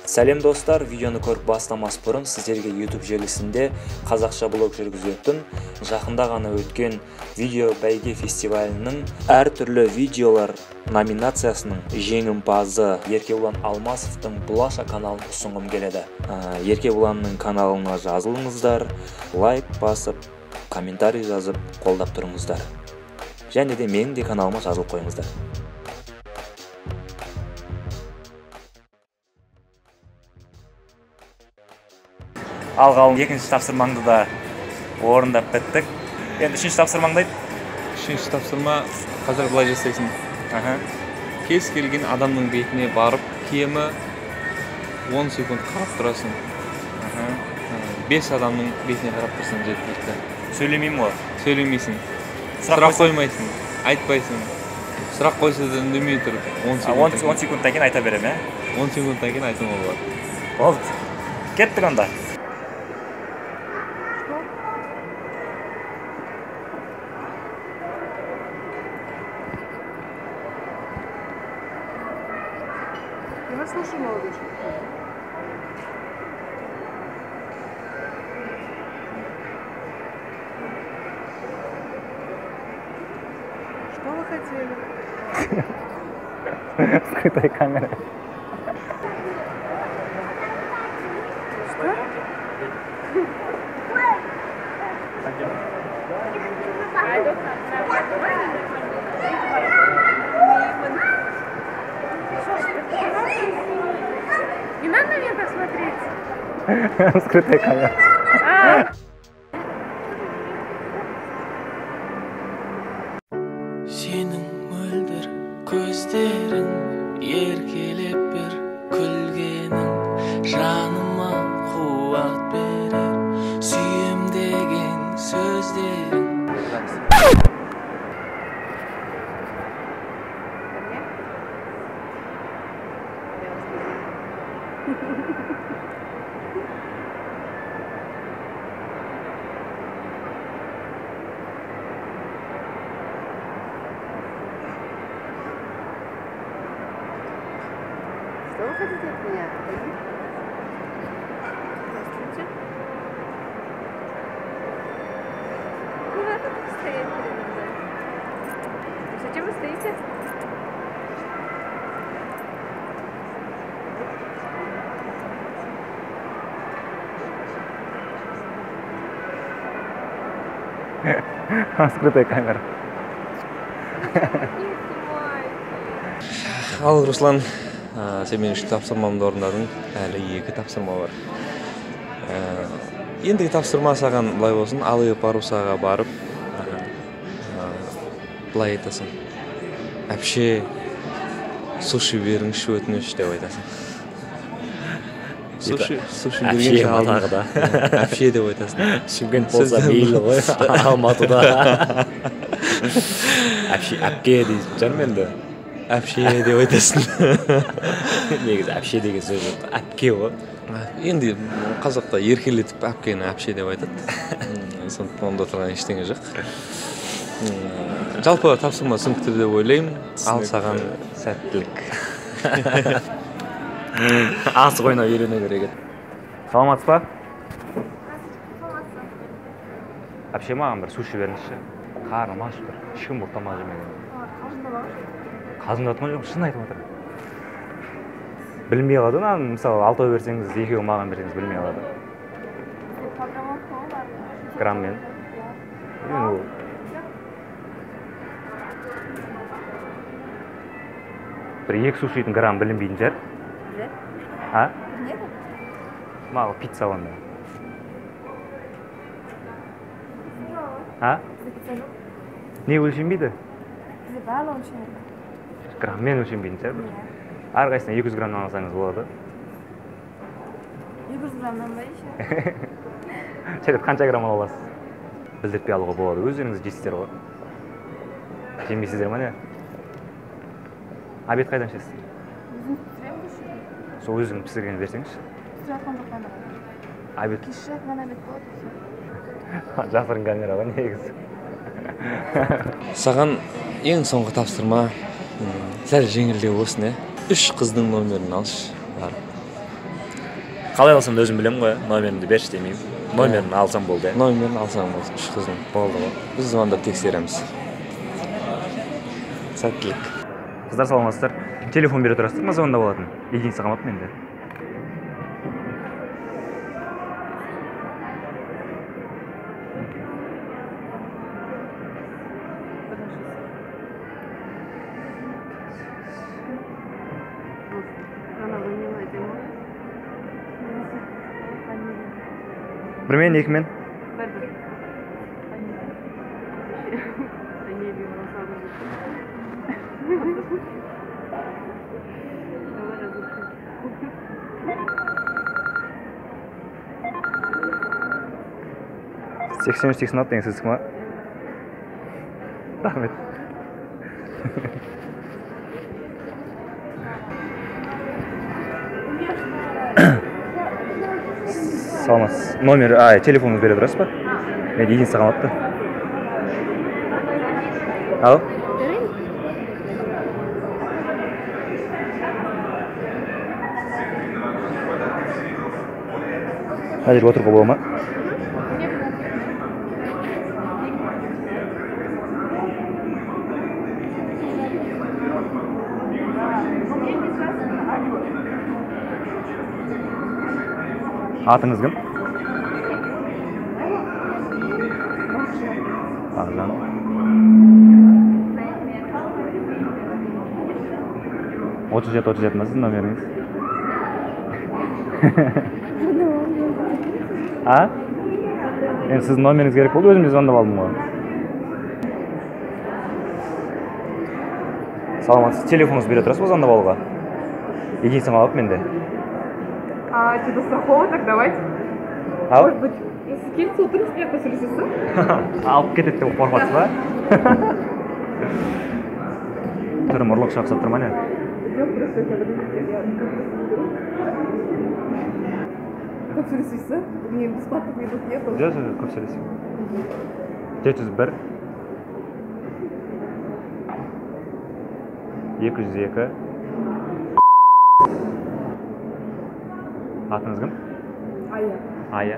Сәлем достар, видеоны көріп бастамас бұрын сіздерге YouTube желісінде қазақша блог жүргізетін, жақында ғана өткен видео бәйге фестивалінің әртүрлі видеолар номинациясының жеңімпазы Еркебұлан Алмасовтың Бұлаша каналын ұсынғым келеді. Еркебұланның каналына жазылыңыздар, лайк басып, комментарий жазып, қолдап тұрыңыздар. Және де менің де каналыма жазылып қойыңыздар. Алғалым екінші тапсырмаңды да орындап біттік. Енді үшінші тапсырмаңды айт. Үшінші тапсырма қазір былай жасайсың. Кез келген адамның бетіне барып, кемі 10 секунд қарап тұрасың. 5 адамның бетіне қарап тұрсың жеткілікті. Сөйлемеймін ғой? Сөйлемейсің. Сұрақ қоймайсың, айтпайсың. Сұрақ қойса да үндемей тұр. 10 секундтан кейін айта берем, 10 секундтан кейін айтуға болады. Болды. Кеттік онда. Я вас слушаю, молодежь. Что вы хотели? Скрытая камера. Что? Не надо на меня так смотреть. Скрытая камера. Senin möldir gözlerin erkelep bir külgenin janıma kuvvat verir suyum degen sözlerin. Что вы хотите от меня? Здравствуйте. Не надо так стоять передо мной. Зачем вы стоите? Скрытая камера. Ал, Руслан, сен мен үшін тапсырмамды орындадың, әлі 2 тапсырма бар. Ендігі тапсырма саған былай болсын, Алые парусаға барып, былай айтасың. Әпше, суши беріңші өтініш деп айтасың. Суши берген Әпше әпше деп айтасың. Шымкент болса мейлі ғой, Алматыда. Әпке дейсің жарым енді. Әпше деп айтасың. Негізі әпше деген сөз жоқ, әпке ғой. Енді қазақта еркелетіп әпкені әпше деп айтады. Сондықтан онда тұрған ештеңе жоқ. Жалпы тапсырма түсінікті деп ойлаймын. Ал саған сәттілік. Асық ойнау үйрену керек еді. Саламатсыз ба? Әпше маған бір суши беріңізші. Қарным ашып тұр. Ешкім бұл тамақ жемеген. Қазымда атқан жоқ, шын айтып отыр. Білмей қалады, мысалы 6 берсеңіз, 2 маған берсеңіз білмей қалады. Граммен. Бір 2 сушидің грамм білінбейтін жер. Маған пицца онда. Не өлшенбейді? Граммен өлшенбейтін жер. Әрқайсына 200 граммнан алсаңыз болады. 200 граммнан ба еще? Шәкірт қанша грамм аласыз? Білдіртпей алуға болады. Өздеріңіз жейсіздер ғой. Жемейсіздер ма не? Обед қайдан ішесіз? Сол өзің пісірген берсеңізші. Пісіратқан жоқ қана. Обед. Пісіратқан обед болады. Жасырын камера ғой негізі. Саған ең соңғы тапсырма сәл жеңілдеу болсын, 3 қыздың номерін алшы. Қалай алсам да өзім білемін ғой, номерімді берші демеймін. Номерін алсам болды. Номерін алсаң болды, үш қыздың. Болды ғой. Біз звондап тексереміз. Сәттілік. Қыздар саламатсыздар. Телефон бере тұрасыздар ма, звондап алатын? Единица қалмапты менде. Бірмен, екімен? Сексен үш, сексен алты деген сіздікі ма? Рахмет. Саламатсыз. Номер, телефоныңызды бере тұрасыз ба? Мен единица қалмапты. Ало? Мына жерге отыруға бола ма? Атыңыз кім? Ағжан. Отыз жеті ма сіздің номеріңіз? Енді сіздің номеріңіз керек болды, өзім звондап алдым ғой. Саламатсыз, телефоныңызды бере тұрасыз ба звондап алуға? Единица қалып менде. Что-то страхово, так давайте. Может быть, скиньте утром с меня посыльсыз? Алып кетеді деп қорқасыз ба? Түрім ұрлық шақсап тұрма не? Көп сөйлесейсіз? Мне бесплатных минут нету. Жоқ, көп сөйлесеймін. 701 202 Атыңыз кім? Ая. Ая.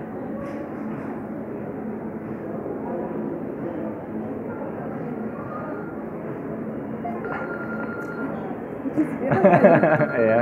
Иә.